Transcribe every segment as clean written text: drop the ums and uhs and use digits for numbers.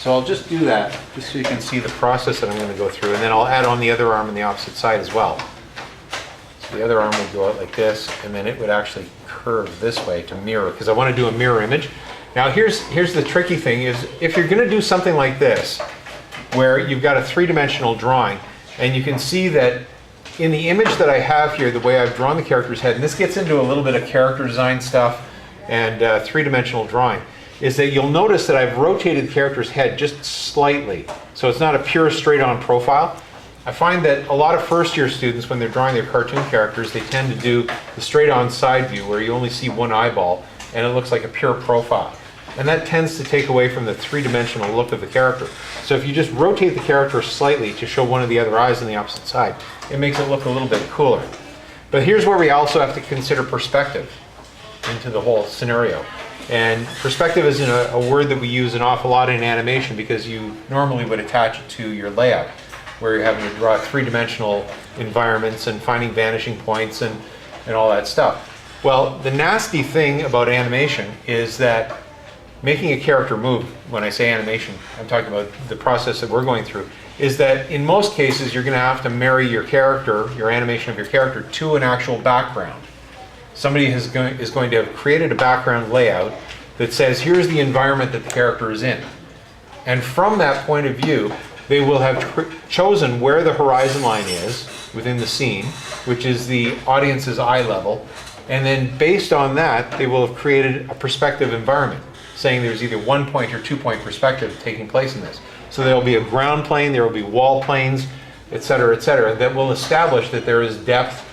So I'll just do that, just so you can see the process that I'm going to go through, and then I'll add on the other arm on the opposite side as well. So the other arm would go out like this, and then it would actually curve this way to mirror, because I want to do a mirror image. Now here's the tricky thing is, if you're going to do something like this, where you've got a three-dimensional drawing, and you can see that in the image that I have here, the way I've drawn the character's head, and this gets into a little bit of character design stuff and three-dimensional drawing, is that you'll notice that I've rotated the character's head just slightly. So it's not a pure straight-on profile. I find that a lot of first-year students, when they're drawing their cartoon characters, they tend to do the straight-on side view where you only see one eyeball and it looks like a pure profile. And that tends to take away from the three-dimensional look of the character. So if you just rotate the character slightly to show one of the other eyes on the opposite side, it makes it look a little bit cooler. But here's where we also have to consider perspective into the whole scenario. And perspective isn't a word that we use an awful lot in animation, because you normally would attach it to your layout, where you're having to draw three-dimensional environments and finding vanishing points and all that stuff. Well, the nasty thing about animation is that making a character move, when I say animation, I'm talking about the process that we're going through, is that in most cases you're going to have to marry your character, your animation of your character, to an actual background. Somebody is going to have created a background layout that says, here's the environment that the character is in. And from that point of view, they will have chosen where the horizon line is within the scene, which is the audience's eye level. And then based on that, they will have created a perspective environment, saying there's either 1 point or 2 point perspective taking place in this. So there will be a ground plane, there will be wall planes, et cetera, that will establish that there is depth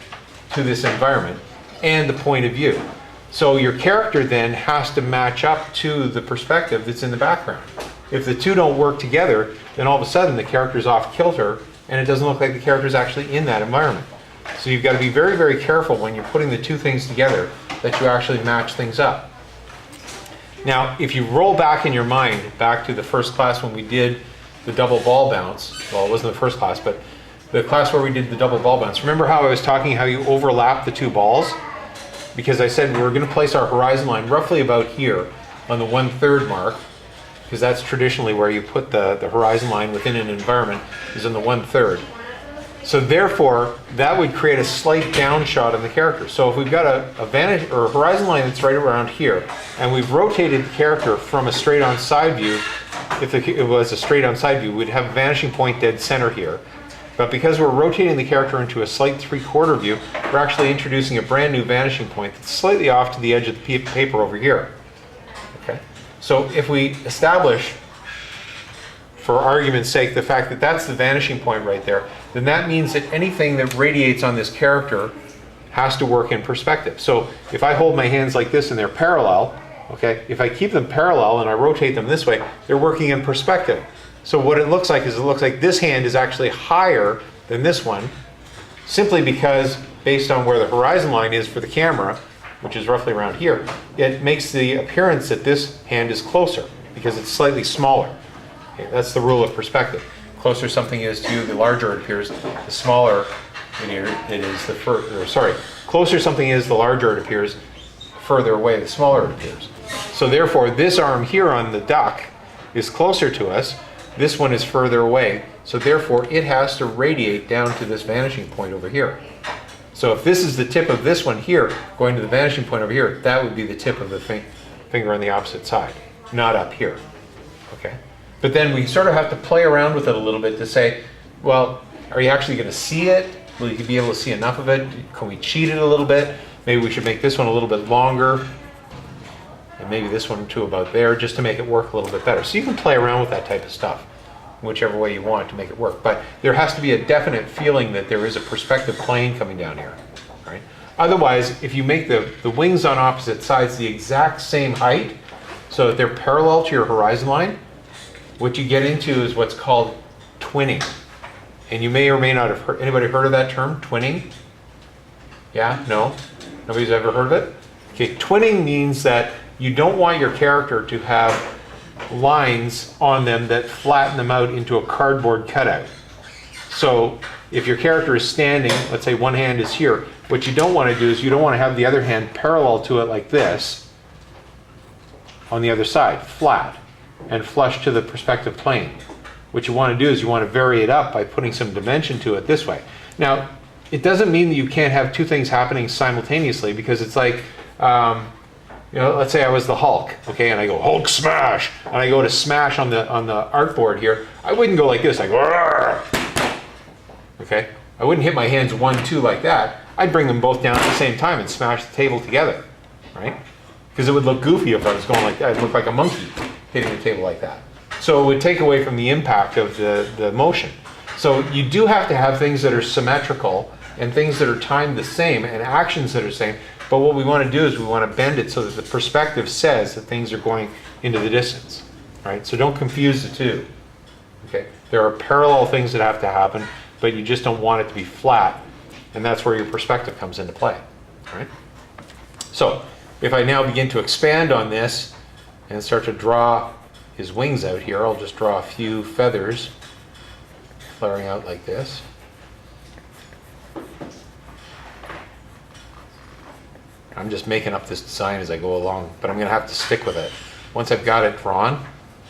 to this environment and the point of view. So your character then has to match up to the perspective that's in the background. If the two don't work together, then all of a sudden the character's off kilter and it doesn't look like the character's actually in that environment. So you've got to be very, very careful when you're putting the two things together that you actually match things up. Now, if you roll back in your mind, back to the first class when we did the double ball bounce, well, it wasn't the first class, but the class where we did the double ball bounce. Remember how I was talking how you overlap the two balls? Because I said we were going to place our horizon line roughly about here on the 1/3 mark, because that's traditionally where you put the horizon line within an environment, is in the 1/3. So therefore, that would create a slight down shot of the character. So if we've got a vantage or a horizon line that's right around here, and we've rotated the character from a straight on side view, if it was a straight on side view, we'd have a vanishing point dead center here. But because we're rotating the character into a slight 3/4 view, we're actually introducing a brand new vanishing point that's slightly off to the edge of the paper over here. Okay. So if we establish, for argument's sake, the fact that that's the vanishing point right there, then that means that anything that radiates on this character has to work in perspective. So if I hold my hands like this and they're parallel, okay, if I keep them parallel and I rotate them this way, they're working in perspective. So what it looks like is, it looks like this hand is actually higher than this one, simply because based on where the horizon line is for the camera, which is roughly around here, it makes the appearance that this hand is closer because it's slightly smaller. Okay, that's the rule of perspective. Closer something is to you, the larger it appears. The smaller it is, closer something is, the larger it appears. Further away, the smaller it appears. So therefore, this arm here on the duck is closer to us. This one is further away. So therefore, it has to radiate down to this vanishing point over here. So if this is the tip of this one here, going to the vanishing point over here, that would be the tip of the finger on the opposite side, not up here. Okay. But then we sort of have to play around with it a little bit to say, well, are you actually going to see it? Will you be able to see enough of it? Can we cheat it a little bit? Maybe we should make this one a little bit longer, and maybe this one too about there, just to make it work a little bit better. So you can play around with that type of stuff, whichever way you want to make it work. But there has to be a definite feeling that there is a perspective plane coming down here. Right? Otherwise, if you make the wings on opposite sides the exact same height, so that they're parallel to your horizon line, what you get into is what's called twinning. And you may or may not have heard, anybody heard of that term, twinning? Yeah? No? Nobody's ever heard of it? Okay, twinning means that you don't want your character to have lines on them that flatten them out into a cardboard cutout. So if your character is standing, let's say one hand is here, what you don't want to do is you don't want to have the other hand parallel to it like this on the other side, flat. and flush to the perspective plane. What you want to do is you want to vary it up by putting some dimension to it this way. Now, it doesn't mean that you can't have two things happening simultaneously, because it's like, you know, let's say I was the Hulk, okay, and I go Hulk smash, and I go to smash on the artboard here. I wouldn't go like this. I go, "Argh!" Okay. I wouldn't hit my hands 1, 2 like that. I'd bring them both down at the same time and smash the table together, right? Because it would look goofy if I was going like that. I'd look like a monkey hitting the table like that. So it would take away from the impact of the motion. So you do have to have things that are symmetrical and things that are timed the same and actions that are the same. But what we want to do is we want to bend it so that the perspective says that things are going into the distance, right? So don't confuse the two, okay? There are parallel things that have to happen, but you just don't want it to be flat, and that's where your perspective comes into play, right? So if I now begin to expand on this and start to draw his wings out here, I'll just draw a few feathers flaring out like this. I'm just making up this design as I go along, but I'm going to have to stick with it. Once I've got it drawn,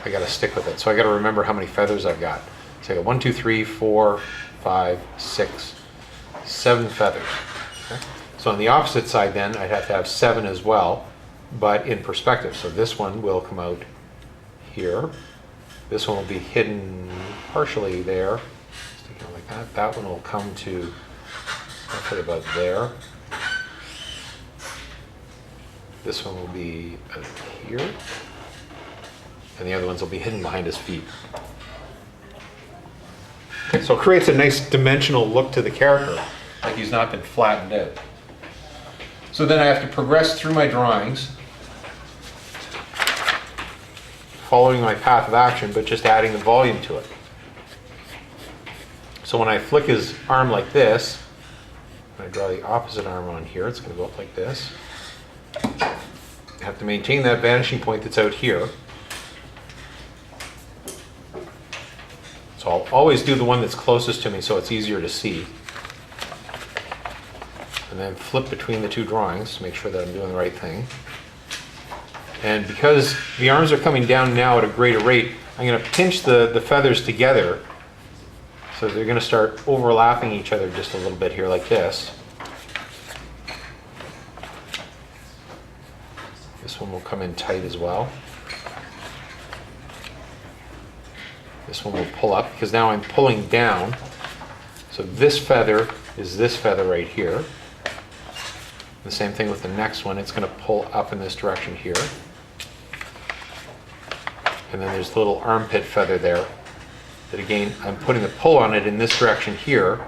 I got to stick with it. So I got to remember how many feathers I've got. So I got 1, 2, 3, 4, 5, 6, 7 feathers. Okay? So on the opposite side then, I'd have to have 7 as well, but in perspective. So this one will come out here. This one will be hidden partially there, sticking out like that. That one will come to roughly about there. This one will be out here, and the other ones will be hidden behind his feet. Okay, so it creates a nice dimensional look to the character, like he's not been flattened out. So then I have to progress through my drawings, following my path of action, but just adding the volume to it. So when I flick his arm like this, when I draw the opposite arm on here, it's going to go up like this. I have to maintain that vanishing point that's out here. So I'll always do the one that's closest to me so it's easier to see. And then flip between the two drawings to make sure that I'm doing the right thing. And because the arms are coming down now at a greater rate, I'm going to pinch the feathers together so they're going to start overlapping each other just a little bit here like this. This one will come in tight as well. This one will pull up because now I'm pulling down. So this feather is this feather right here. The same thing with the next one. It's going to pull up in this direction here. And then there's the little armpit feather there. That again, I'm putting the pull on it in this direction here.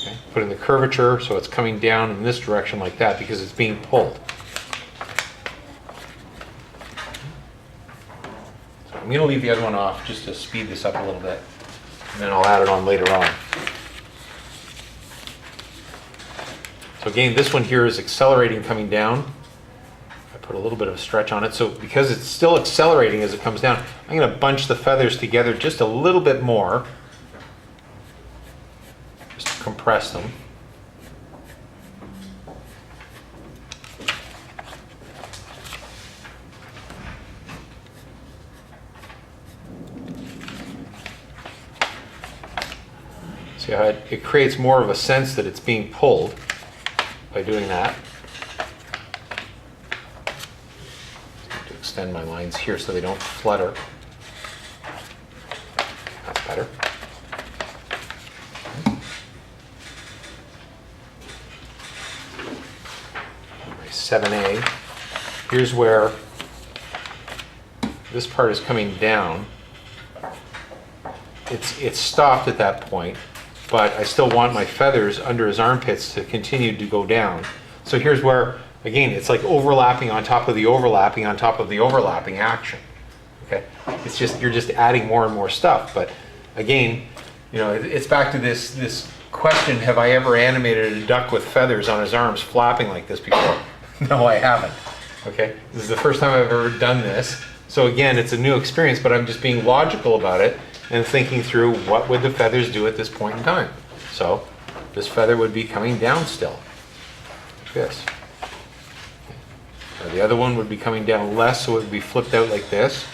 Okay? Putting the curvature so it's coming down in this direction like that because it's being pulled. I'm going to leave the other one off just to speed this up a little bit, and then I'll add it on later on. So again, this one here is accelerating coming down. I put a little bit of a stretch on it, so because it's still accelerating as it comes down, I'm going to bunch the feathers together just a little bit more, just to compress them. See how it creates more of a sense that it's being pulled by doing that. To extend my lines here so they don't flutter. That's better. My 7A. Here's where this part is coming down. It's stopped at that point. But I still want my feathers under his armpits to continue to go down. So here's where, again, it's like overlapping on top of the overlapping on top of the overlapping action. Okay, it's just you're just adding more and more stuff. But again, you know, it's back to this question: have I ever animated a duck with feathers on his arms flapping like this before? No, I haven't. Okay, this is the first time I've ever done this. So again, it's a new experience, but I'm just being logical about it and thinking through what would the feathers do at this point in time. So this feather would be coming down still, like this. Now the other one would be coming down less, so it would be flipped out like this.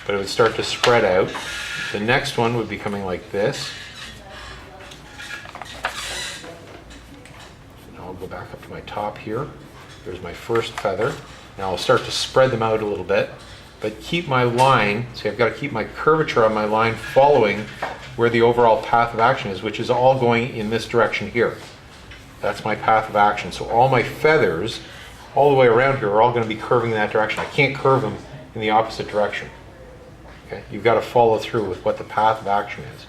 but it would start to spread out. The next one would be coming like this. And I'll go back up to my top here. There's my first feather. Now I'll start to spread them out a little bit, but keep my line, see I've got to keep my curvature on my line following where the overall path of action is, which is all going in this direction here. That's my path of action. So all my feathers all the way around here are all going to be curving in that direction. I can't curve them in the opposite direction. Okay? You've got to follow through with what the path of action is.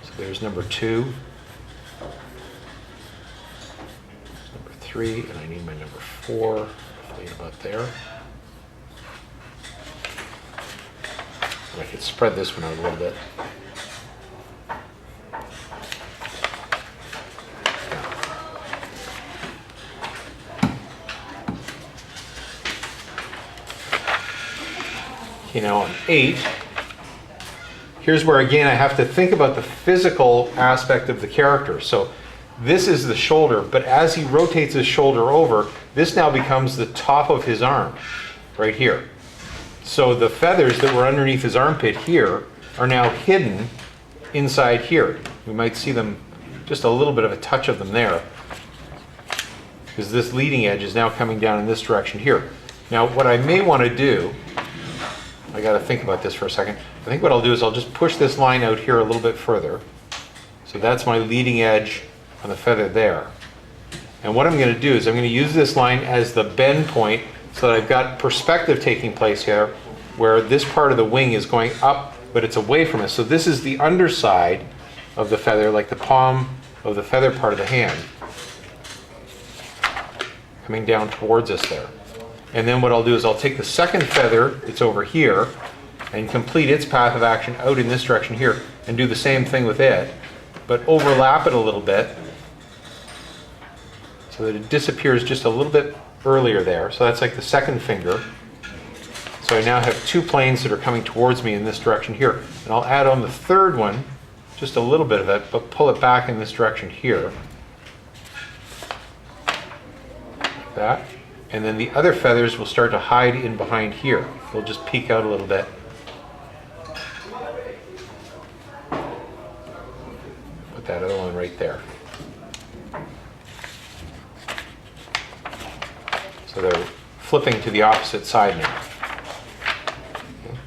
So there's number 2. Number 3, and I need my number 4. Hopefully about there. And I could spread this one out a little bit. Okay, now on 8, here's where again I have to think about the physical aspect of the character. So this is the shoulder, but as he rotates his shoulder over, this now becomes the top of his arm, right here. So the feathers that were underneath his armpit here are now hidden inside here. We might see them, just a little bit of a touch of them there, because this leading edge is now coming down in this direction here. Now what I may want to do, I got to think about this for a second. I think what I'll do is I'll just push this line out here a little bit further. So that's my leading edge on the feather there. And what I'm going to do is I'm going to use this line as the bend point so that I've got perspective taking place here where this part of the wing is going up, but it's away from us. So this is the underside of the feather, like the palm of the feather part of the hand, coming down towards us there. And then what I'll do is I'll take the second feather that's over here and complete its path of action out in this direction here and do the same thing with it, but overlap it a little bit so that it disappears just a little bit earlier there. So that's like the second finger. So I now have 2 planes that are coming towards me in this direction here. And I'll add on the third one, just a little bit of it, but pull it back in this direction here. Like that. And then the other feathers will start to hide in behind here. They'll just peek out a little bit. Put that other one right there. So they're flipping to the opposite side now. Okay.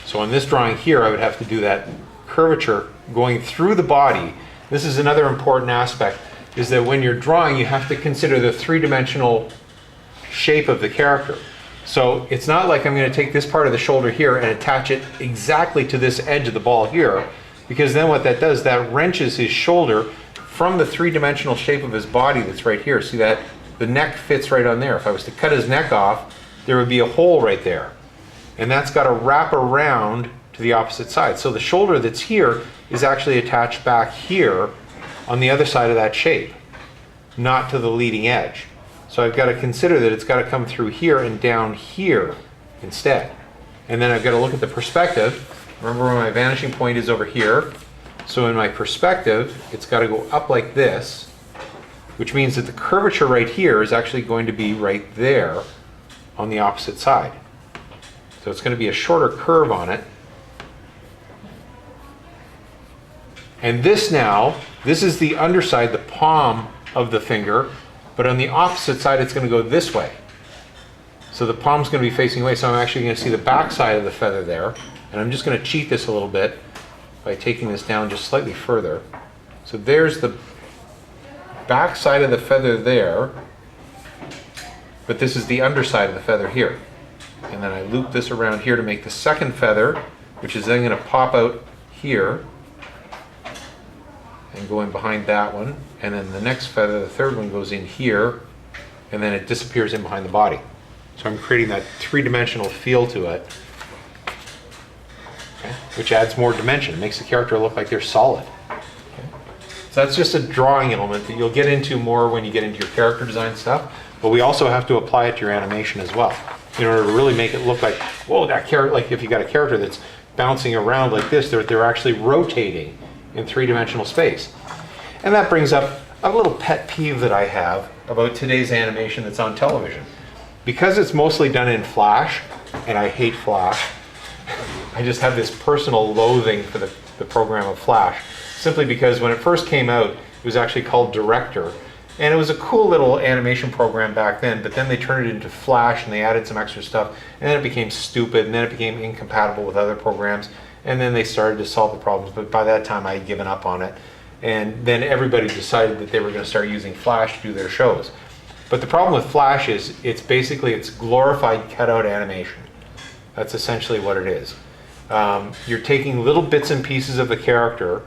So on this drawing here, I would have to do that curvature going through the body. This is another important aspect, is that when you're drawing, you have to consider the 3-dimensional shape of the character. So it's not like I'm going to take this part of the shoulder here and attach it exactly to this edge of the ball here, because then what that does, that wrenches his shoulder from the 3-dimensional shape of his body that's right here. See that the neck fits right on there. If I was to cut his neck off, there would be a hole right there, and that's got to wrap around to the opposite side. So the shoulder that's here is actually attached back here on the other side of that shape, not to the leading edge. So I've got to consider that it's got to come through here and down here instead. And then I've got to look at the perspective. Remember where my vanishing point is over here. So in my perspective, it's got to go up like this, which means that the curvature right here is actually going to be right there on the opposite side. So it's going to be a shorter curve on it. And this now, this is the underside, the palm of the finger. But on the opposite side, it's going to go this way. So the palm's going to be facing away, so I'm actually going to see the back side of the feather there. And I'm just going to cheat this a little bit by taking this down just slightly further. So there's the back side of the feather there, but this is the underside of the feather here. And then I loop this around here to make the second feather, which is then going to pop out here and go in behind that one, and then the next feather, the third one, goes in here, and then it disappears in behind the body. So I'm creating that 3-dimensional feel to it, okay, which adds more dimension. It makes the character look like they're solid. Okay. So that's just a drawing element that you'll get into more when you get into your character design stuff, but we also have to apply it to your animation as well in order to really make it look like, whoa, that character, like if you got a character that's bouncing around like this, they're actually rotating in 3-dimensional space. And that brings up a little pet peeve that I have about today's animation that's on television. Because it's mostly done in Flash, and I hate Flash, I just have this personal loathing for the program of Flash, simply because when it first came out, it was actually called Director. And it was a cool little animation program back then, but then they turned it into Flash and they added some extra stuff, and then it became stupid, and then it became incompatible with other programs, and then they started to solve the problems, but by that time I had given up on it. And then everybody decided that they were going to start using Flash to do their shows. But the problem with Flash is it's glorified cutout animation. That's essentially what it is. You're taking little bits and pieces of the character,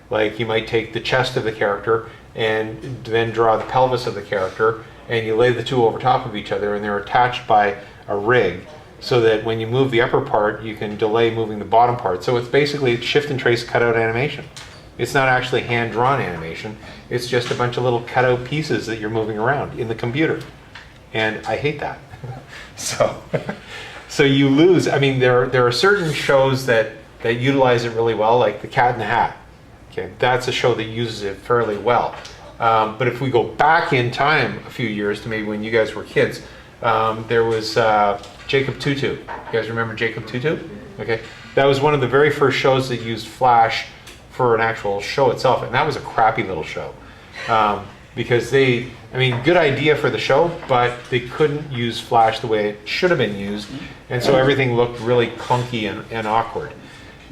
like you might take the chest of the character and then draw the pelvis of the character, and you lay the two over top of each other, and they're attached by a rig so that when you move the upper part, you can delay moving the bottom part. So it's shift and trace cutout animation. It's not actually hand-drawn animation. It's just a bunch of little cutout pieces that you're moving around in the computer. And I hate that. So you lose. I mean, there are certain shows that utilize it really well, like The Cat in the Hat. Okay, that's a show that uses it fairly well. But if we go back in time a few years to maybe when you guys were kids, there was Jacob Tutu. You guys remember Jacob Tutu? Okay, that was one of the very first shows that used Flash for an actual show itself, and that was a crappy little show. Because good idea for the show, but they couldn't use Flash the way it should have been used, and so everything looked really clunky and awkward.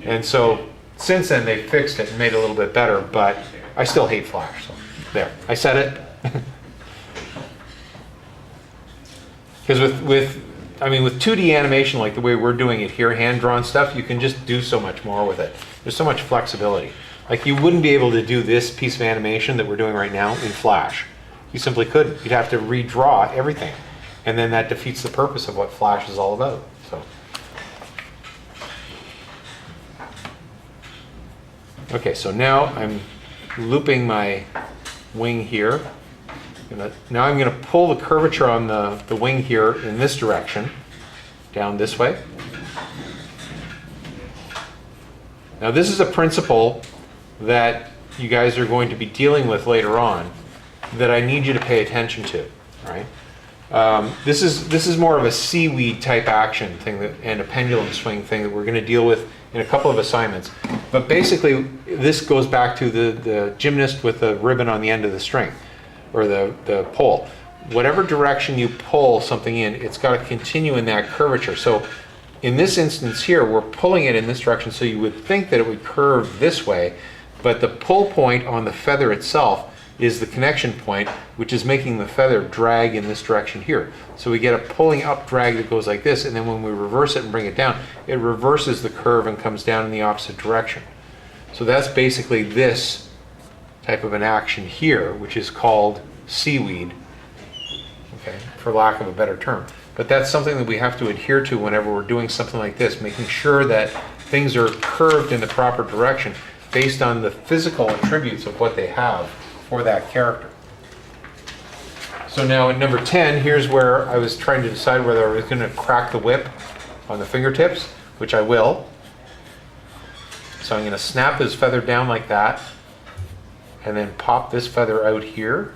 And so since then they fixed it and made it a little bit better, but I still hate Flash. So there, I said it. Because with 2D animation like the way we're doing it here, hand-drawn stuff, you can just do so much more with it. There's so much flexibility. Like you wouldn't be able to do this piece of animation that we're doing right now in Flash. You simply couldn't. You'd have to redraw everything. And then that defeats the purpose of what Flash is all about. So, okay, so now I'm looping my wing here. Now I'm going to pull the curvature on the wing here in this direction, down this way. Now this is a principle that you guys are going to be dealing with later on that I need you to pay attention to, right? This is more of a seaweed type action thing and a pendulum swing thing that we're going to deal with in a couple of assignments. But basically this goes back to the gymnast with the ribbon on the end of the string, or the pole. Whatever direction you pull something in, it's got to continue in that curvature. So in this instance here, we're pulling it in this direction, so you would think that it would curve this way, but the pull point on the feather itself is the connection point, which is making the feather drag in this direction here. So we get a pulling up drag that goes like this, and then when we reverse it and bring it down, it reverses the curve and comes down in the opposite direction. So that's basically this type of an action here, which is called seaweed, okay, for lack of a better term. But that's something that we have to adhere to whenever we're doing something like this, making sure that things are curved in the proper direction based on the physical attributes of what they have for that character. So now in number 10, here's where I was trying to decide whether I was going to crack the whip on the fingertips, which I will. So I'm going to snap this feather down like that, and then pop this feather out here.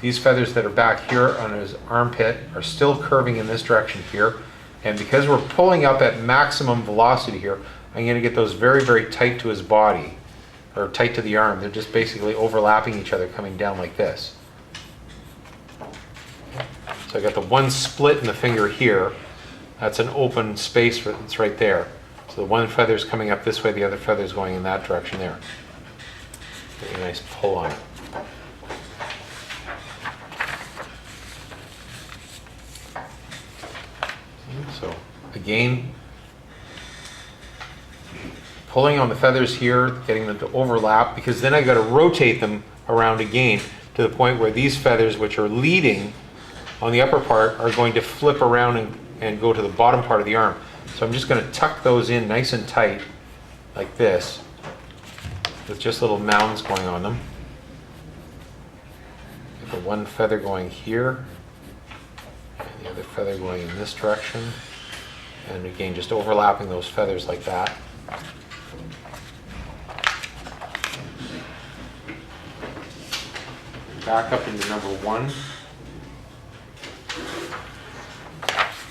These feathers that are back here on his armpit are still curving in this direction here. And because we're pulling up at maximum velocity here, I'm going to get those very, very tight to his body, or tight to the arm. They're just basically overlapping each other, coming down like this. So I got the one split in the finger here. That's an open space that's right there. So the one feather's coming up this way, the other feather's going in that direction there. Get a nice pull on it. So again, pulling on the feathers here, getting them to overlap, because then I've got to rotate them around again to the point where these feathers, which are leading on the upper part, are going to flip around and go to the bottom part of the arm. So I'm just going to tuck those in nice and tight like this, with just little mounds going on them. Get the one feather going here, and the other feather going in this direction. And again, just overlapping those feathers like that. Back up into number 1.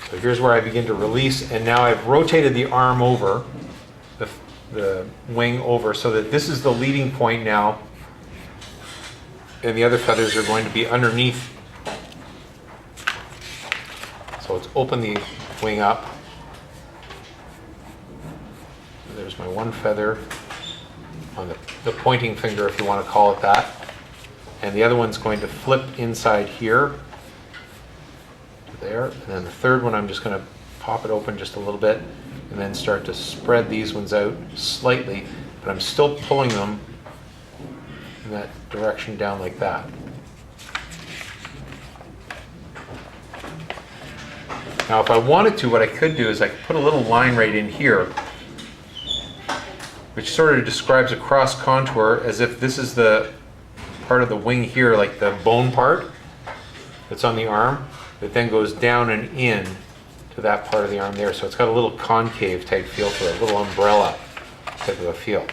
So here's where I begin to release, and now I've rotated the arm over, the wing over, so that this is the leading point now, and the other feathers are going to be underneath. So let's open the wing up. There's my one feather on the pointing finger, if you want to call it that. And the other one's going to flip inside here to there. And then the third one, I'm just going to pop it open just a little bit and then start to spread these ones out slightly, but I'm still pulling them in that direction down like that. Now if I wanted to, what I could do is I could put a little line right in here, which sort of describes a cross contour, as if this is the part of the wing here, like the bone part that's on the arm, that then goes down and in to that part of the arm there. So it's got a little concave type feel to it, a little umbrella type of a feel.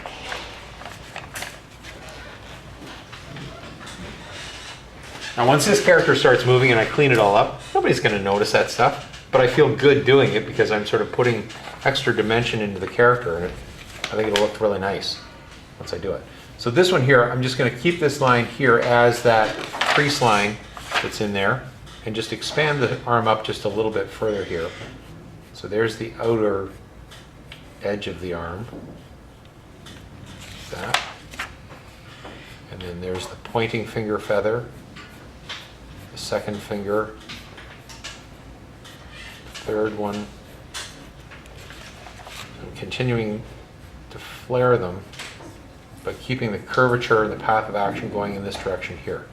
Now once this character starts moving and I clean it all up, nobody's going to notice that stuff, but I feel good doing it because I'm sort of putting extra dimension into the character, and I think it'll look really nice once I do it. So this one here, I'm just going to keep this line here as that crease line that's in there, and just expand the arm up just a little bit further here. So there's the outer edge of the arm. That. And then there's the pointing finger feather, the second finger, the third one. I'm continuing to flare them, but keeping the curvature and the path of action going in this direction here.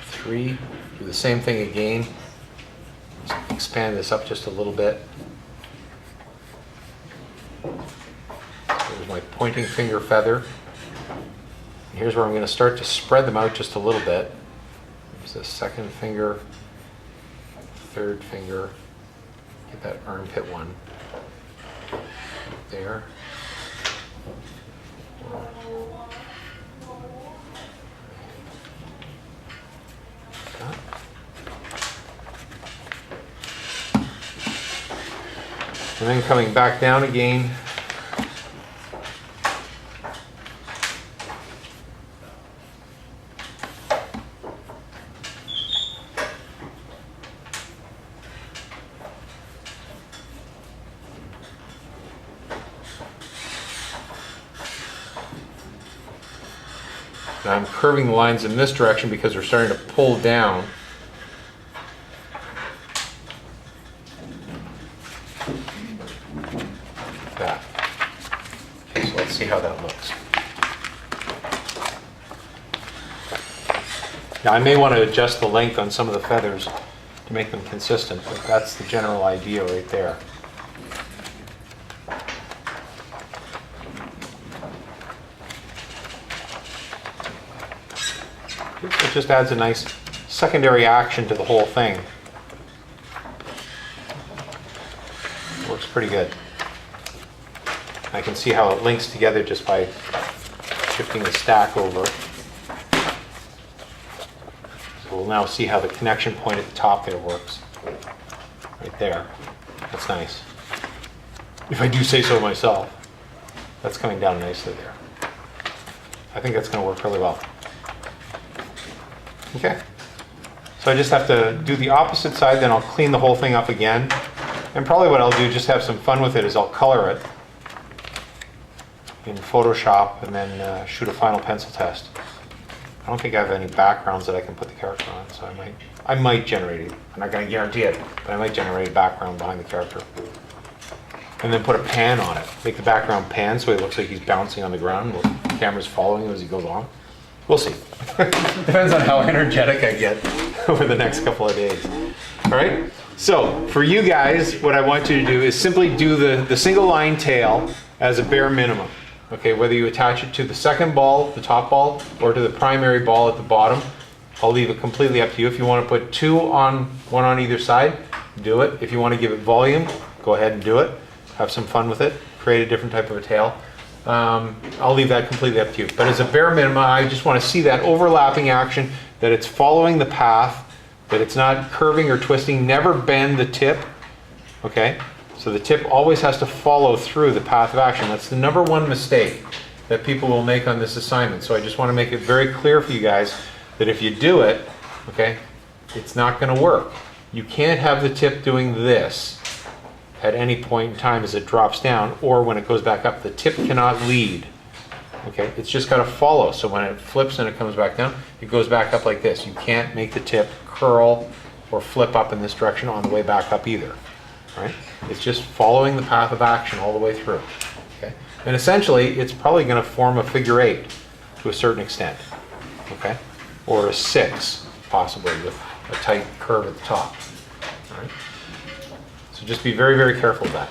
Three, do the same thing again. Just expand this up just a little bit. There's my pointing finger feather. And here's where I'm going to start to spread them out just a little bit. There's the second finger, third finger. Get that armpit one there. And then coming back down again. Now I'm curving the lines in this direction because they're starting to pull down. That. Okay, so let's see how that looks. Now I may want to adjust the length on some of the feathers to make them consistent, but that's the general idea right there. It just adds a nice secondary action to the whole thing. Works pretty good. I can see how it links together just by shifting the stack over. So we'll now see how the connection point at the top there works. Right there. That's nice. If I do say so myself. That's coming down nicely there. I think that's going to work really well. Okay. So I just have to do the opposite side, then I'll clean the whole thing up again. And probably what I'll do, just have some fun with it, is I'll color it in Photoshop and then shoot a final pencil test. I don't think I have any backgrounds that I can put the character on, so I might generate it. I'm not going to guarantee it, but I might generate a background behind the character. And then put a pan on it. Make the background pan so it looks like he's bouncing on the ground. The camera's following him as he goes along. We'll see. Depends on how energetic I get over the next couple of days. All right? So for you guys, what I want you to do is simply do the single line tail as a bare minimum. Okay, whether you attach it to the second ball, the top ball, or to the primary ball at the bottom, I'll leave it completely up to you. If you want to put two on, one on either side, do it. If you want to give it volume, go ahead and do it. Have some fun with it. Create a different type of a tail. I'll leave that completely up to you. But as a bare minimum, I just want to see that overlapping action, that it's following the path, that it's not curving or twisting. Never bend the tip, okay? So the tip always has to follow through the path of action. That's the number one mistake that people will make on this assignment. So I just want to make it very clear for you guys that if you do it, okay, it's not going to work. You can't have the tip doing this at any point in time as it drops down, or when it goes back up. The tip cannot lead. Okay, it's just got to follow. So when it flips and it comes back down, it goes back up like this. You can't make the tip curl or flip up in this direction on the way back up either. Right? It's just following the path of action all the way through. Okay, and essentially, it's probably going to form a figure 8 to a certain extent. Okay, or a 6 possibly with a tight curve at the top. All right. So just be very, very careful of that.